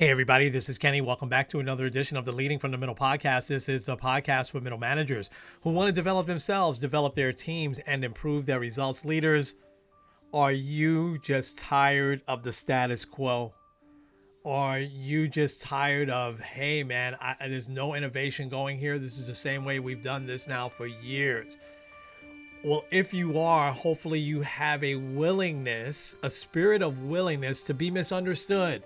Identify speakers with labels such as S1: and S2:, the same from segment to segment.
S1: Hey, everybody, this is Kenny. Welcome back to another edition of the Leading from the Middle podcast. This is a podcast for middle managers who want to develop themselves, develop their teams, and improve their results. Leaders, are you just tired of the status quo? Are you just tired of, hey, man, there's no innovation going here? This is the same way we've done this now for years. Well, if you are, hopefully you have a willingness, a spirit of willingness to be misunderstood.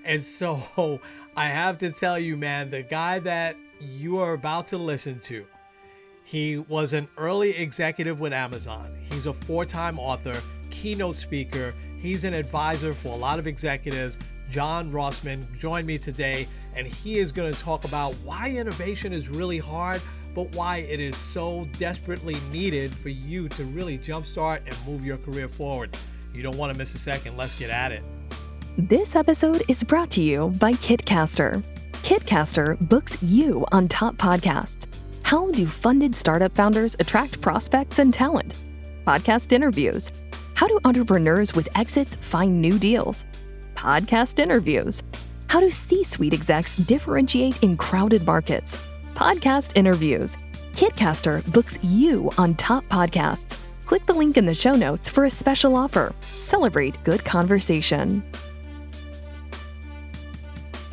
S1: And so I have to tell you, man, the guy that you are about to listen to, he was an early executive with Amazon. He's a 4-time author, keynote speaker. He's an advisor for a lot of executives. John Grossman joined me today, and he is going to talk about why innovation is really hard, but why it is so desperately needed for you to really jumpstart and move your career forward. You don't want to miss a second. Let's get at it.
S2: This episode is brought to you by Kitcaster. Kitcaster books you on top podcasts. How do funded startup founders attract prospects and talent? Podcast interviews. How do entrepreneurs with exits find new deals? Podcast interviews. How do C-suite execs differentiate in crowded markets? Podcast interviews. Kitcaster books you on top podcasts. Click the link in the show notes for a special offer. Celebrate good conversation.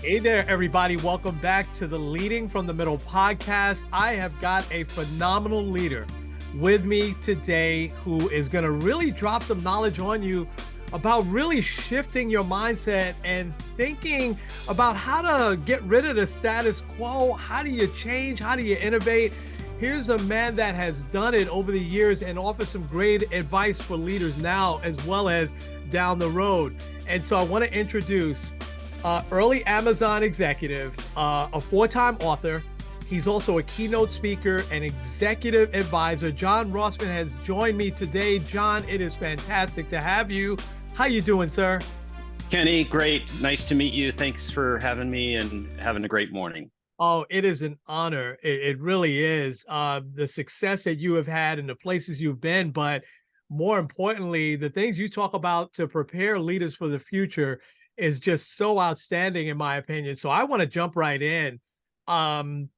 S1: Hey there, everybody. Welcome back to the Leading from the Middle podcast. I have got a phenomenal leader with me today who is going to really drop some knowledge on you about really shifting your mindset and thinking about how to get rid of the status quo. How do you change? How do you innovate? Here's a man that has done it over the years and offers some great advice for leaders now as well as down the road. And so I want to introduce early Amazon executive, a 4-time author. He's also a keynote speaker and executive advisor. John Grossman has joined me today. John, it is fantastic to have you. How you doing, sir?
S3: Kenny, great. Nice to meet you. Thanks for having me and having a great morning.
S1: Oh, it is an honor. It really is. The success that you have had and the places you've been, but more importantly, the things you talk about to prepare leaders for the future is just so outstanding in my opinion. So I want to jump right in. And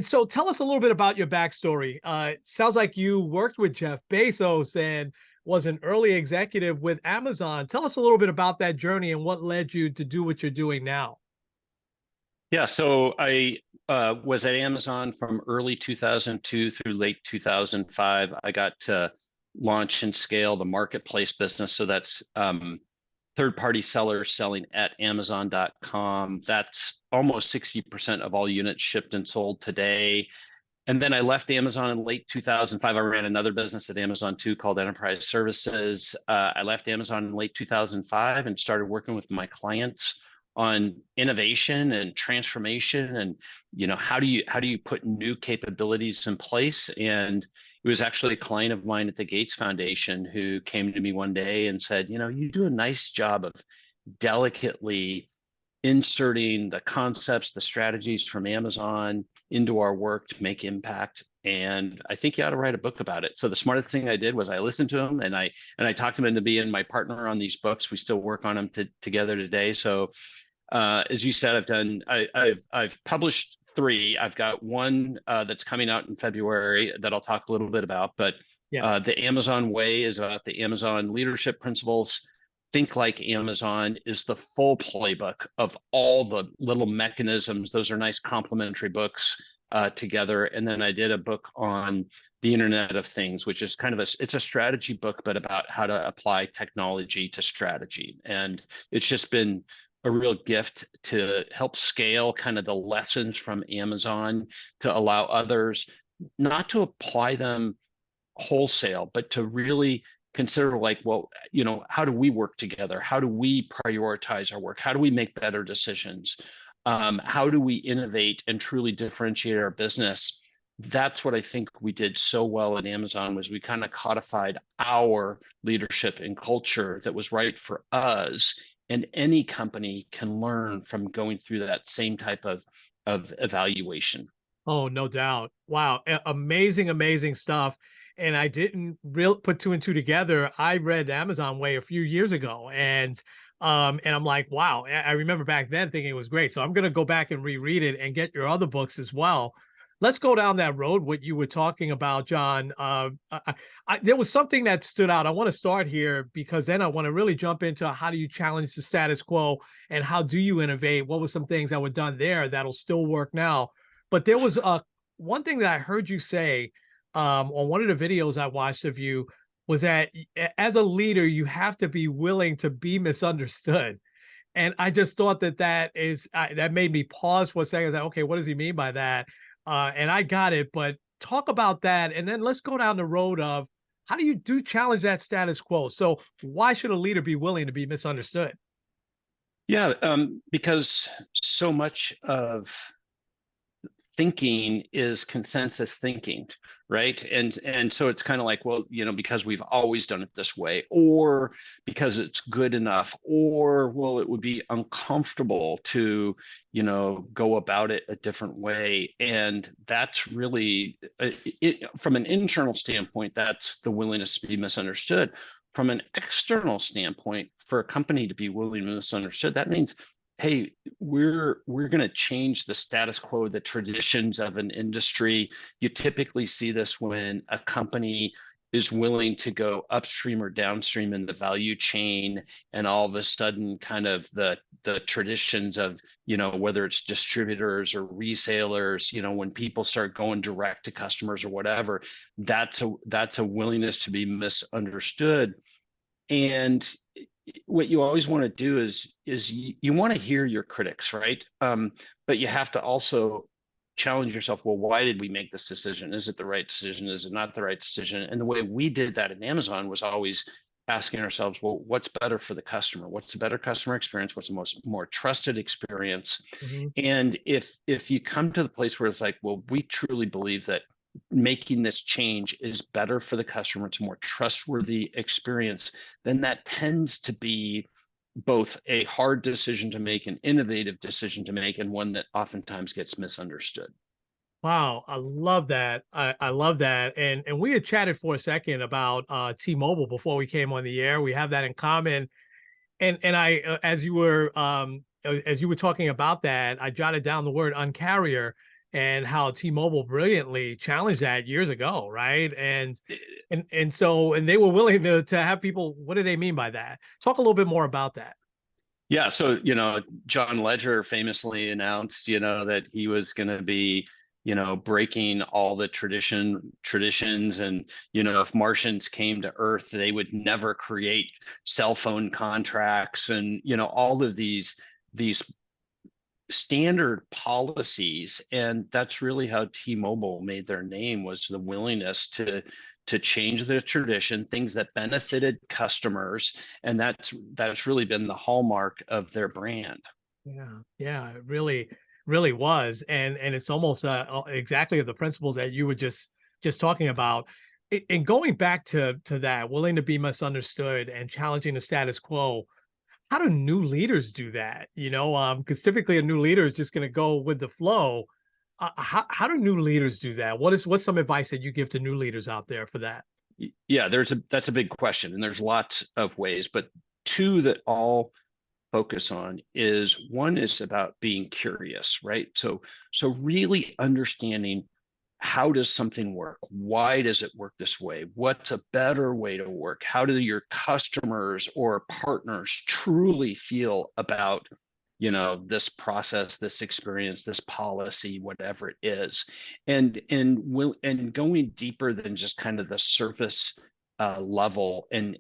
S1: so tell us a little bit about your backstory. It sounds like you worked with Jeff Bezos and was an early executive with Amazon. Tell us a little bit about that journey and what led you to do what you're doing now.
S3: Yeah, so I was at Amazon from early 2002 through late 2005. I got to launch and scale the marketplace business. So that's third-party sellers selling at Amazon.com. That's almost 60% of all units shipped and sold today. And then I left Amazon in late 2005. I ran another business at Amazon too called Enterprise Services. I left Amazon in late 2005 and started working with my clients on innovation and transformation and how do you put new capabilities in place. And it was actually a client of mine at the Gates Foundation who came to me one day and said, you do a nice job of delicately inserting the concepts, the strategies from Amazon into our work to make impact. And I think you ought to write a book about it. So the smartest thing I did was I listened to him and I talked him into being my partner on these books. We still work on them together today. So as you said, I've published 3. I've got one that's coming out in February that I'll talk a little bit about. But
S1: Yes.
S3: The Amazon Way is about the Amazon leadership principles. Think Like Amazon is the full playbook of all the little mechanisms. Those are nice complementary books together. And then I did a book on the Internet of Things, which is kind of it's a strategy book, but about how to apply technology to strategy. And it's just been a real gift to help scale kind of the lessons from Amazon to allow others not to apply them wholesale, but to really consider how do we work together? How do we prioritize our work? How do we make better decisions? How do we innovate and truly differentiate our business? That's what I think we did so well at Amazon was we kind of codified our leadership and culture that was right for us. And any company can learn from going through that same type of evaluation.
S1: Oh, no doubt. Wow. Amazing, amazing stuff. And I didn't put 2 and 2 together. I read Amazon Way a few years ago, and And I'm like, wow, I remember back then thinking it was great. So I'm going to go back and reread it and get your other books as well. Let's go down that road. What you were talking about, John. There was something that stood out. I want to start here because then I want to really jump into how do you challenge the status quo and how do you innovate? What were some things that were done there that'll still work now? But there was one thing that I heard you say on one of the videos I watched of you was that as a leader, you have to be willing to be misunderstood. And I just thought that that made me pause for a second. Like, okay, what does he mean by that? And I got it, but talk about that. And then let's go down the road of how do you challenge that status quo? So why should a leader be willing to be misunderstood?
S3: Yeah, because so much of thinking is consensus thinking, right? And so it's kind of like, well, because we've always done it this way, or because it's good enough, or well, it would be uncomfortable to go about it a different way. And that's really from an internal standpoint, that's the willingness to be misunderstood. From an external standpoint, for a company to be willing to be misunderstood, that means, hey, we're going to change the status quo, the traditions of an industry. You typically see this when a company is willing to go upstream or downstream in the value chain, and all of a sudden kind of the traditions of whether it's distributors or resellers, when people start going direct to customers or whatever, that's a willingness to be misunderstood. And what you always want to do is you want to hear your critics, right? But you have to also challenge yourself. Well, why did we make this decision? Is it the right decision? Is it not the right decision? And the way we did that at Amazon was always asking ourselves, well, what's better for the customer? What's the better customer experience? What's the more trusted experience?
S1: Mm-hmm.
S3: And if you come to the place where it's like, well, we truly believe that making this change is better for the customer, it's a more trustworthy experience, then that tends to be both a hard decision to make, an innovative decision to make, and one that oftentimes gets misunderstood.
S1: Wow, I love that. I love that. And we had chatted for a second about T-Mobile before we came on the air. We have that in common. And I as you were talking about that, I jotted down the word uncarrier and how T-Mobile brilliantly challenged that years ago, right? And they were willing to have people. What do they mean by that? Talk a little bit more about that.
S3: Yeah, so John Ledger famously announced that he was going to be breaking all the traditions, and if Martians came to Earth, they would never create cell phone contracts, and all of these standard policies. And that's really how T-Mobile made their name, was the willingness to change the tradition, things that benefited customers, and that's really been the hallmark of their brand.
S1: Yeah, it really was. And it's almost exactly the principles that you were just talking about. And going back to that, willing to be misunderstood and challenging the status quo. How do new leaders do that? Because typically a new leader is just going to go with the flow. How do new leaders do that? What's some advice that you give to new leaders out there for that?
S3: Yeah, that's a big question, and there's lots of ways, but two that all focus on is, one is about being curious, right? So really understanding, how does something work? Why does it work this way? What's a better way to work? How do your customers or partners truly feel about this process, this experience, this policy, whatever it is? And going deeper than just kind of the surface level, and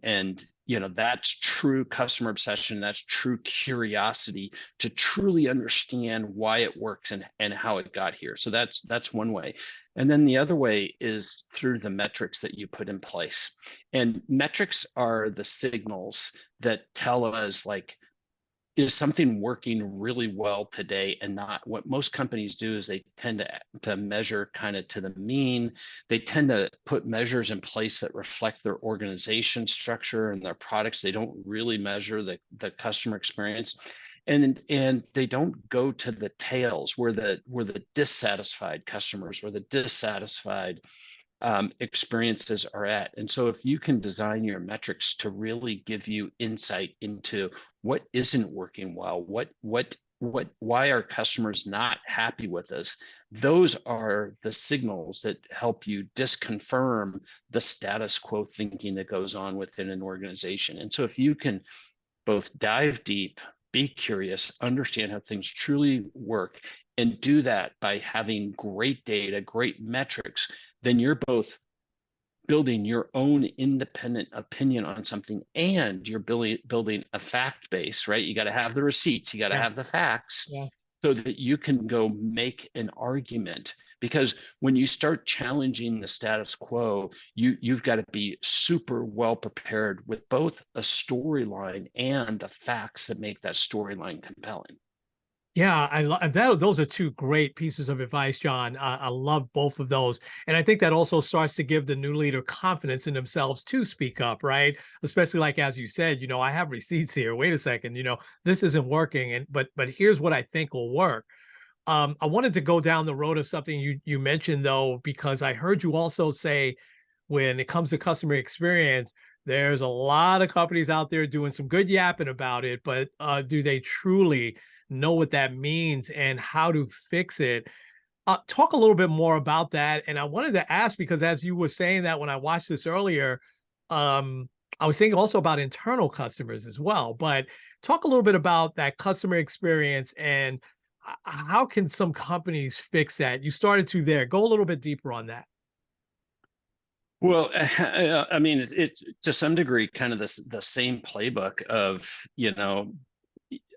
S3: that's true customer obsession, that's true curiosity, to truly understand why it works and how it got here. So that's one way. And then the other way is through the metrics that you put in place. And metrics are the signals that tell us, like, is something working really well today and not? What most companies do is they tend to measure kind of to the mean. They tend to put measures in place that reflect their organization structure and their products. They don't really measure the customer experience. And they don't go to the tails, where the dissatisfied customers or the dissatisfied experiences are at. And so if you can design your metrics to really give you insight into what isn't working well, why are customers not happy with us, those are the signals that help you disconfirm the status quo thinking that goes on within an organization. And so if you can both dive deep, be curious, understand how things truly work, and do that by having great data, great metrics, then you're both building your own independent opinion on something, and you're building a fact base, right? You got to have the receipts, you got to
S1: Yeah.
S3: have the facts,
S1: Yeah.
S3: so that you can go make an argument. Because when you start challenging the status quo, you've got to be super well prepared with both a storyline and the facts that make that storyline compelling.
S1: Yeah, I love that. Those are two great pieces of advice, John. I love both of those, and I think that also starts to give the new leader confidence in themselves to speak up, right? Especially like as you said, I have receipts here. Wait a second, this isn't working, and but here's what I think will work. I wanted to go down the road of something you mentioned though, because I heard you also say when it comes to customer experience, there's a lot of companies out there doing some good yapping about it, but do they truly know what that means and how to fix it? Talk a little bit more about that. And I wanted to ask, because as you were saying that when I watched this earlier, I was thinking also about internal customers as well, but talk a little bit about that customer experience and how can some companies fix that? You started to there. Go a little bit deeper on that.
S3: Well, I mean, it's to some degree kind of the same playbook of,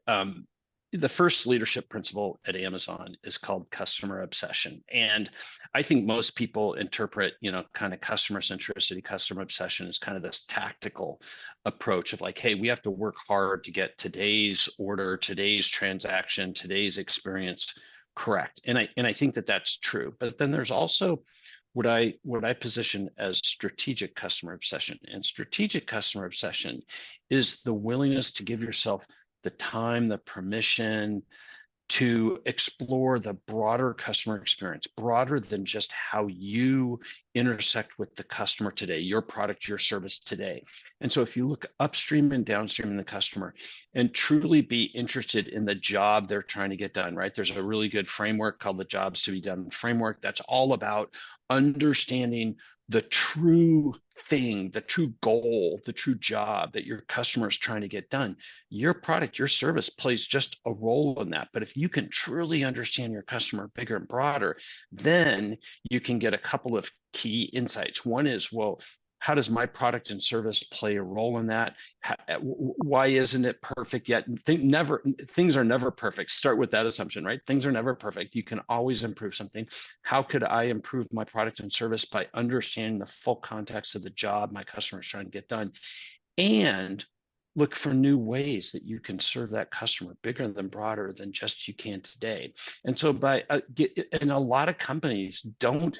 S3: um, the first leadership principle at Amazon is called customer obsession. And I think most people interpret, kind of customer centricity, customer obsession as kind of this tactical approach of like, hey, we have to work hard to get today's order, today's transaction, today's experience correct. And I think that that's true. But then there's also what I position as strategic customer obsession. And strategic customer obsession is the willingness to give yourself the time, the permission to explore the broader customer experience, broader than just how you intersect with the customer today, your product, your service today. And so if you look upstream and downstream in the customer and truly be interested in the job they're trying to get done, right? There's a really good framework called the Jobs to Be Done framework that's all about understanding the true thing, the true goal, the true job that your customer is trying to get done. Your product, your service plays just a role in that. But if you can truly understand your customer bigger and broader, then you can get a couple of key insights. One is, well, how does my product and service play a role in that? Why isn't it perfect yet? Things are never perfect. Start with that assumption, right? Things are never perfect. You can always improve something. How could I improve my product and service by understanding the full context of the job my customer is trying to get done? And look for new ways that you can serve that customer bigger than broader than just you can today. And so and a lot of companies don't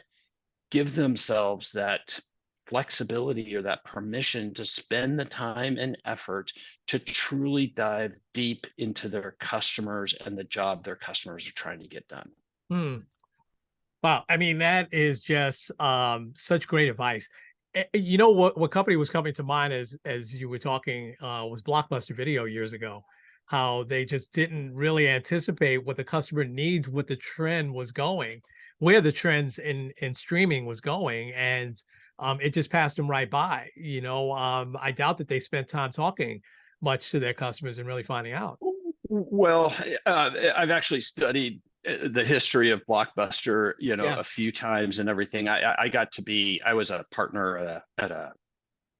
S3: give themselves that flexibility or that permission to spend the time and effort to truly dive deep into their customers and the job their customers are trying to get done.
S1: Hmm. Wow. I mean, that is just such great advice. You know what company was coming to mind as you were talking was Blockbuster Video years ago. How they just didn't really anticipate what the customer needs, what the trend was going, where the trends in streaming was going, and it just passed them right by. I doubt that they spent time talking much to their customers and really finding out.
S3: Well, I've actually studied the history of Blockbuster,
S1: Yeah.
S3: a few times and everything. I was a partner at a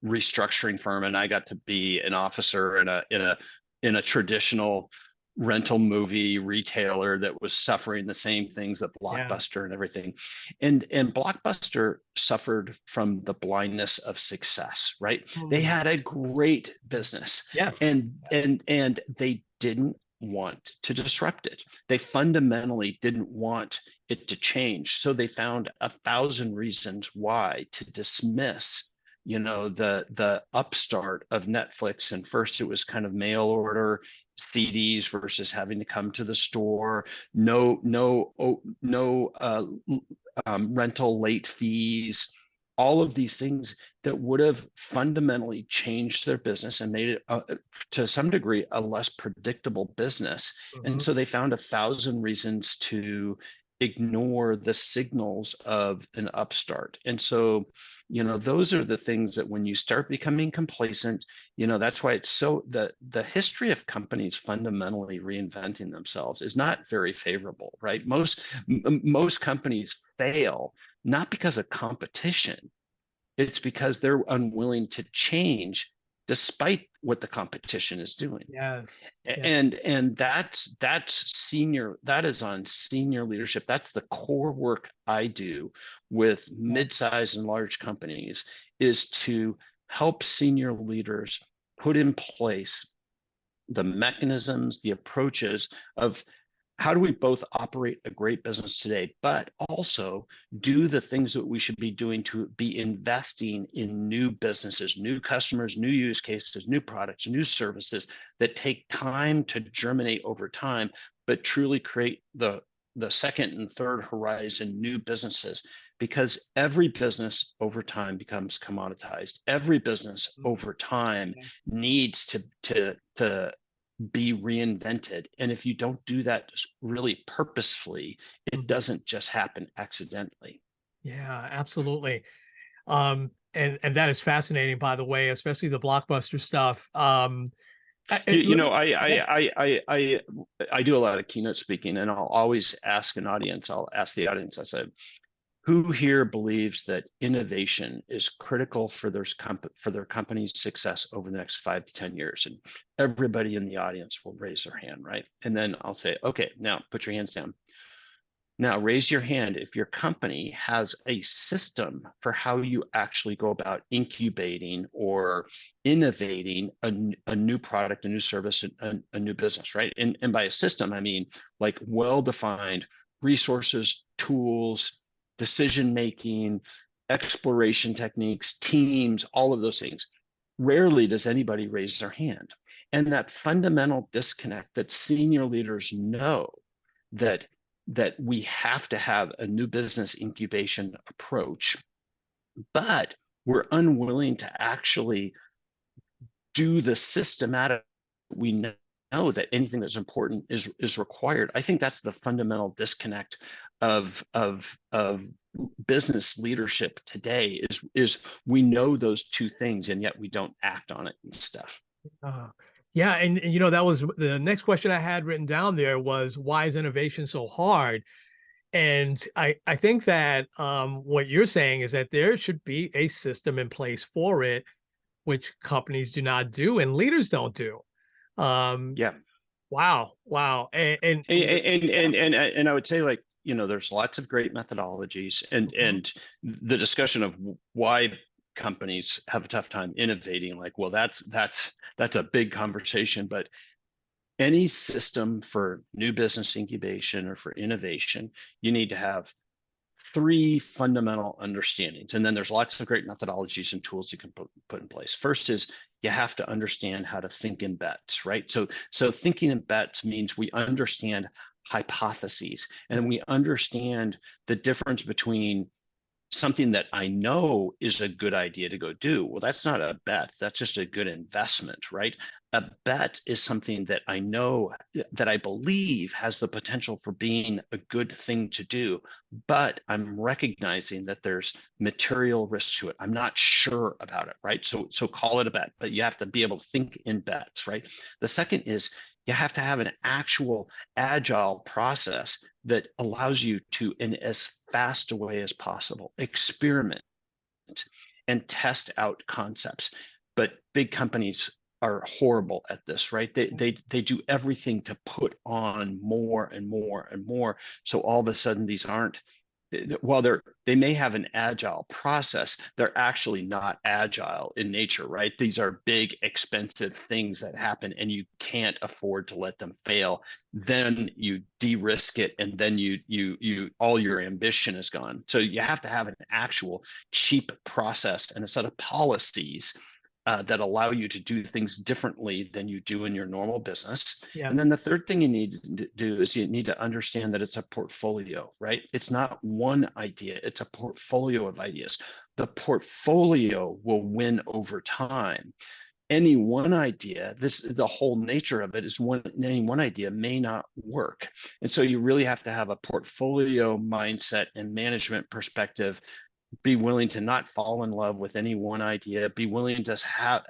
S3: restructuring firm, and I got to be an officer in a traditional rental movie retailer that was suffering the same things that
S1: Yeah.
S3: Blockbuster and everything. And Blockbuster suffered from the blindness of success, right? They
S1: Hmm.
S3: had a great business,
S1: Yes.
S3: and they didn't want to disrupt it. They fundamentally didn't want it to change. So they found 1,000 reasons why to dismiss the upstart of Netflix. And first it was kind of mail order CDs versus having to come to the store, no rental late fees, all of these things that would have fundamentally changed their business and made it, to some degree, a less predictable business. And
S1: Hmm.
S3: so they found 1,000 reasons to ignore the signals of an upstart. And so, those are the things that when you start becoming complacent, that's why it's so, the history of companies fundamentally reinventing themselves is not very favorable, right? Most companies fail not because of competition, it's because they're unwilling to change despite what the competition is doing.
S1: Yes. Yeah.
S3: And that is on senior leadership. That's the core work I do with
S1: Yeah.
S3: mid-sized and large companies, is to help senior leaders put in place the mechanisms, the approaches of how do we both operate a great business today, but also do the things that we should be doing to be investing in new businesses, new customers, new use cases, new products, new services that take time to germinate over time, but truly create the second and third horizon new businesses, because every business over time becomes commoditized. Every business
S1: Mhm.
S3: over time
S1: Yeah.
S3: needs to be reinvented. And if you don't do that really purposefully, it
S1: Mhm.
S3: doesn't just happen accidentally.
S1: Yeah, absolutely. And that is fascinating, by the way, especially the blockbuster stuff.
S3: You
S1: Let
S3: know,
S1: me, yeah.
S3: I do a lot of keynote speaking, and I'll always ask I'll ask the audience, I said, who here believes that innovation is critical for for their company's success over the next 5 to 10 years? And everybody in the audience will raise their hand, right? And then I'll say, okay, now put your hands down. Now, raise your hand if your company has a system for how you actually go about incubating or innovating a new product, a new service, a new business, right? And by a system, I mean like well-defined resources, tools, decision-making, exploration techniques, teams, all of those things. Rarely does anybody raise their hand. And that fundamental disconnect that senior leaders know that we have to have a new business incubation approach, but we're unwilling to actually do the systematic. We know that anything that's important is required. I think that's the fundamental disconnect of business leadership today, is we know those two things and yet we don't act on it and stuff.
S1: Uh, yeah, and that was the next question I had written down there was why is innovation so hard? And I think that what you're saying is that there should be a system in place for it, which companies do not do and leaders don't do. Um,
S3: Yeah.
S1: wow, wow,
S3: And I would say, like, there's lots of great methodologies,
S1: Mhm.
S3: and the discussion of why companies have a tough time innovating, like, well, that's a big conversation. But any system for new business incubation or for innovation, you need to have three fundamental understandings. And then there's lots of great methodologies and tools you can put in place. First is you have to understand how to think in bets, right? So thinking in bets means we understand hypotheses, and we understand the difference between something that I know is a good idea to go do. Well, that's not a bet. That's just a good investment, right? A bet is something that I know, that I believe has the potential for being a good thing to do, but I'm recognizing that there's material risk to it. I'm not sure about it, right? So call it a bet, but you have to be able to think in bets, right? The second is you have to have an actual agile process that allows you to, in as fast a way as possible, experiment and test out concepts. But big companies are horrible at this, right? They do everything to put on more and more and more. So all of a sudden, these aren't, while they may have an agile process, they're actually not agile in nature, right? These are big, expensive things that happen, and you can't afford to let them fail. Then you de-risk it, and then you all your ambition is gone. So you have to have an actual cheap process and a set of policies that allow you to do things differently than you do in your normal business.
S1: Yeah.
S3: And then the third thing you need to do is you need to understand that it's a portfolio, right? It's not one idea, it's a portfolio of ideas. The portfolio will win over time. Any one idea, this is the whole nature of it, is any one idea may not work. And so you really have to have a portfolio mindset and management perspective, be willing to not fall in love with any one idea, be willing to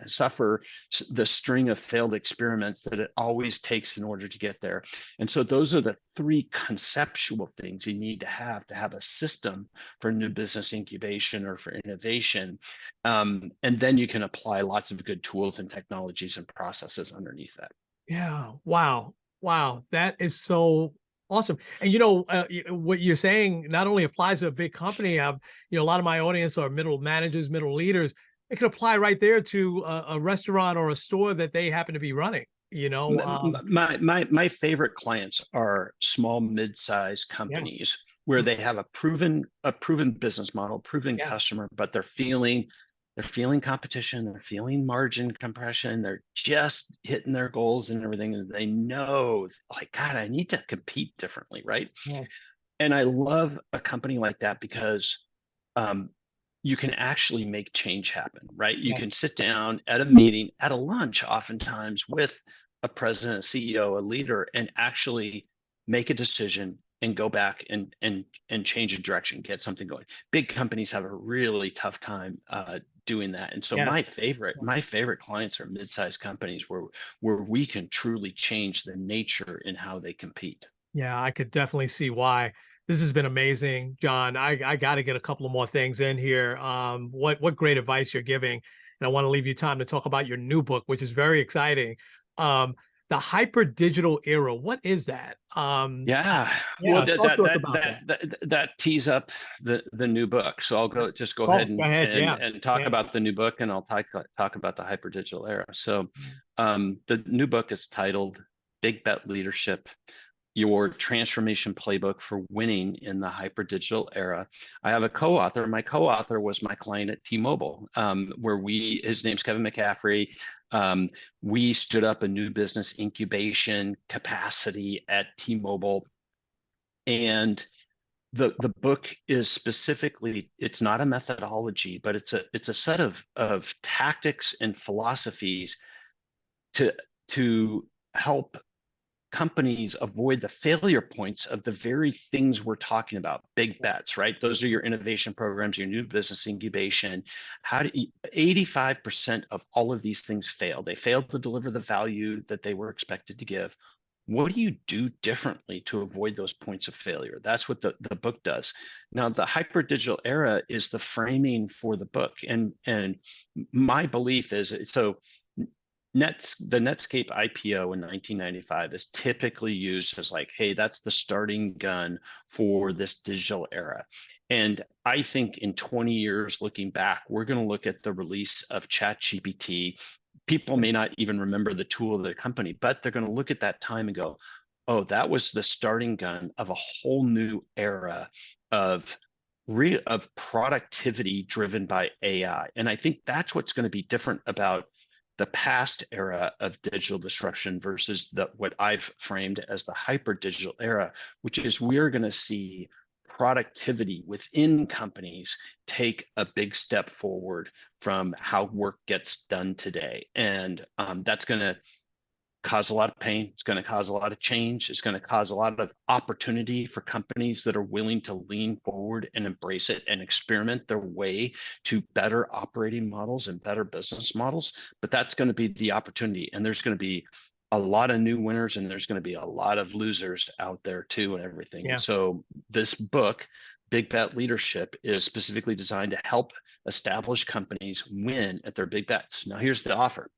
S3: suffer the string of failed experiments that it always takes in order to get there. And so those are the three conceptual things you need to have a system for new business incubation or for innovation. And then you can apply lots of good tools and technologies and processes underneath that.
S1: Yeah. Wow. Wow. That is so awesome. And what you're saying not only applies to a big company. A lot of my audience are middle managers, middle leaders. It could apply right there to a restaurant or a store that they happen to be running.
S3: My favorite clients are small, mid-sized
S1: Yeah.
S3: companies where they have a proven business model, proven
S1: Yes.
S3: customer, but they're feeling competition, they're feeling margin compression, they're just hitting their goals and everything, and they know, like, God, I need to compete differently, right?
S1: Yes.
S3: And I love a company like that because you can actually make change happen, right? You
S1: Yes.
S3: can sit down at a meeting, at a lunch, oftentimes with a president, a CEO, a leader, and actually make a decision and go back and change a direction, get something going. Big companies have a really tough time doing that. And so
S1: Yeah.
S3: my favorite clients are mid-sized companies where we can truly change the nature in how they compete.
S1: Yeah, I could definitely see why. This has been amazing, John. I got to get a couple of more things in here. What great advice you're giving, and I want to leave you time to talk about your new book, which is very exciting. The hyper digital era. What is that?
S3: Yeah, well,
S1: Yeah, talk to us about that.
S3: that tees up the new book. So I'll
S1: Yeah.
S3: go
S1: Oh,
S3: ahead
S1: go ahead. Yeah,
S3: and talk
S1: yeah,
S3: about the new book, and I'll talk about the hyper digital era. So, the new book is titled "Big Bet Leadership: Your Transformation Playbook for Winning in the Hyper Digital Era." I have a co-author. My co-author was my client at T-Mobile, where his name's Kevin McCaffrey. We stood up a new business incubation capacity at T-Mobile, and the book is specifically, it's not a methodology, but it's a set of tactics and philosophies to help companies avoid the failure points of the very things we're talking about, big bets, right? Those are your innovation programs, your new business incubation. 85% of all of these things fail. They failed to deliver the value that they were expected to give. What do you do differently to avoid those points of failure? That's what the book does. Now, the hyper digital era is the framing for the book. And my belief is, so the Netscape IPO in 1995 is typically used as like, hey, that's the starting gun for this digital era. And I think in 20 years, looking back, we're going to look at the release of ChatGPT. People may not even remember the tool of their company, but they're going to look at that time and go, oh, that was the starting gun of a whole new era of productivity driven by AI. And I think that's what's going to be different about the past era of digital disruption versus what I've framed as the hyper digital era, which is we're going to see productivity within companies take a big step forward from how work gets done today. And that's going to cause a lot of pain. It's going to cause a lot of change. It's going to cause a lot of opportunity for companies that are willing to lean forward and embrace it and experiment their way to better operating models and better business models. But that's going to be the opportunity. And there's going to be a lot of new winners, and there's going to be a lot of losers out there too, and everything.
S1: yeah,
S3: And so this book, Big Bet Leadership, is specifically designed to help established companies win at their big bets. Now, here's the offer.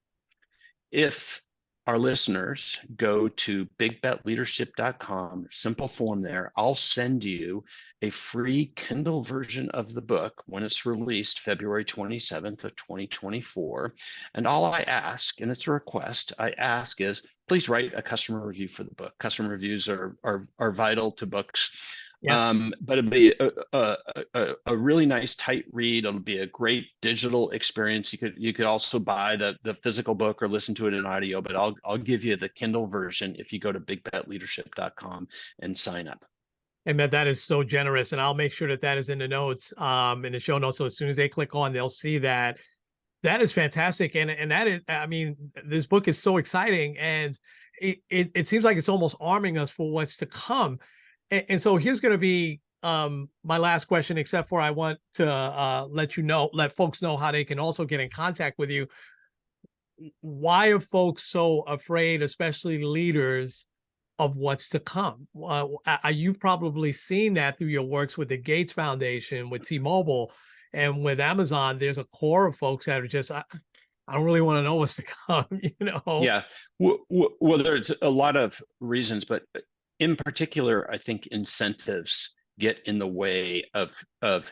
S3: If our listeners go to bigbetleadership.com, simple form there, I'll send you a free Kindle version of the book when it's released February 27th of 2024. And all I ask, and it's a request, I ask is, please write a customer review for the book. Customer reviews are vital to books.
S1: Yeah.
S3: But it'll be a really nice tight read. It'll be a great digital experience. You could also buy the physical book or listen to it in audio, but I'll give you the Kindle version if you go to bigbetleadership.com and sign up.
S1: And that is so generous. And I'll make sure that that is in the notes, in the show notes. So as soon as they click on, they'll see that. That is fantastic. And that is, I mean, this book is so exciting, and it seems like it's almost arming us for what's to come. And so here's going to be my last question, except for I want to let folks know how they can also get in contact with you. Why are folks so afraid, especially leaders, of what's to come? You've probably seen that through your works with the Gates Foundation, with T-Mobile, and with Amazon. There's a core of folks that are just, I don't really want to know what's to come, you know?
S3: Yeah. Well, there's a lot of reasons, but in particular, I think incentives get in the way of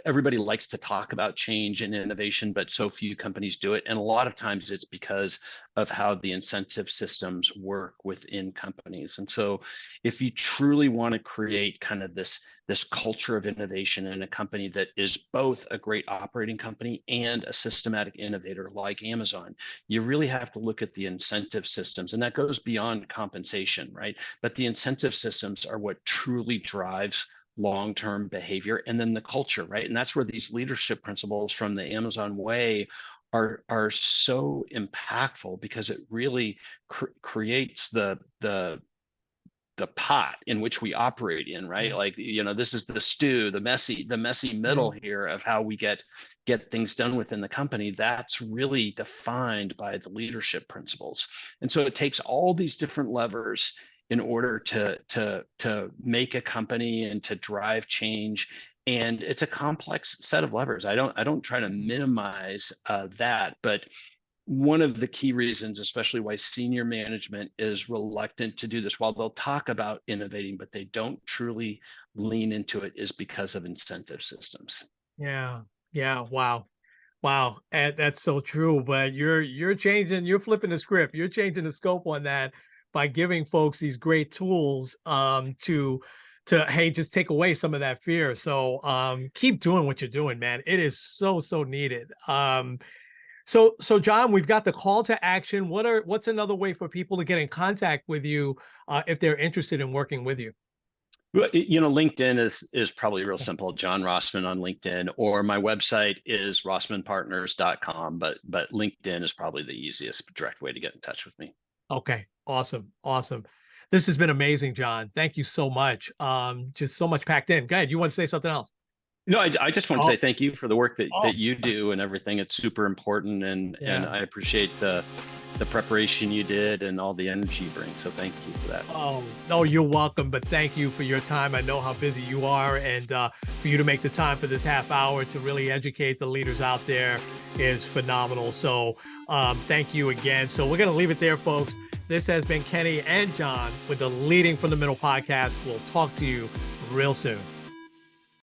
S3: everybody likes to talk about change and innovation, but so few companies do it. And a lot of times it's because of how the incentive systems work within companies. And so if you truly want to create kind of this culture of innovation in a company that is both a great operating company and a systematic innovator like Amazon, you really have to look at the incentive systems. And that goes beyond compensation, right? But the incentive systems are what truly drives long-term behavior, and then the culture, right? And that's where these leadership principles from the Amazon way are so impactful, because it really creates the pot in which we operate in, right?
S1: Yeah.
S3: Like, this is the stew, the messy middle here of how we get things done within the company. That's really defined by the leadership principles. And so it takes all these different levers in order to make a company and to drive change. And it's a complex set of levers. I don't try to minimize that, but one of the key reasons, especially why senior management is reluctant to do this, while they'll talk about innovating, but they don't truly lean into it, is because of incentive systems.
S1: Yeah. Yeah. Wow. Wow. And that's so true. But you're flipping the script. You're changing the scope on that by giving folks these great tools to hey, just take away some of that fear. So keep doing what you're doing, man. It is so needed. So John, we've got the call to action. What's another way for people to get in contact with you if they're interested in working with you?
S3: Well, LinkedIn is probably real simple. John Rossman on LinkedIn, or my website is rossmanpartners.com, but LinkedIn is probably the easiest direct way to get in touch with me.
S1: Okay. Awesome. This has been amazing, John. Thank you so much. Just so much packed in. Go ahead. You want to say something else?
S3: No, I just want to say thank you for the work that you
S1: Oh.
S3: do and everything. It's super important, and I appreciate the preparation you did and all the energy you bring. So thank you for that.
S1: Oh, no, you're welcome. But thank you for your time. I know how busy you are, and for you to make the time for this half hour to really educate the leaders out there is phenomenal. So thank you again. So we're going to leave it there, folks. This has been Kenny and John with the Leading from the Middle podcast. We'll talk to you real soon.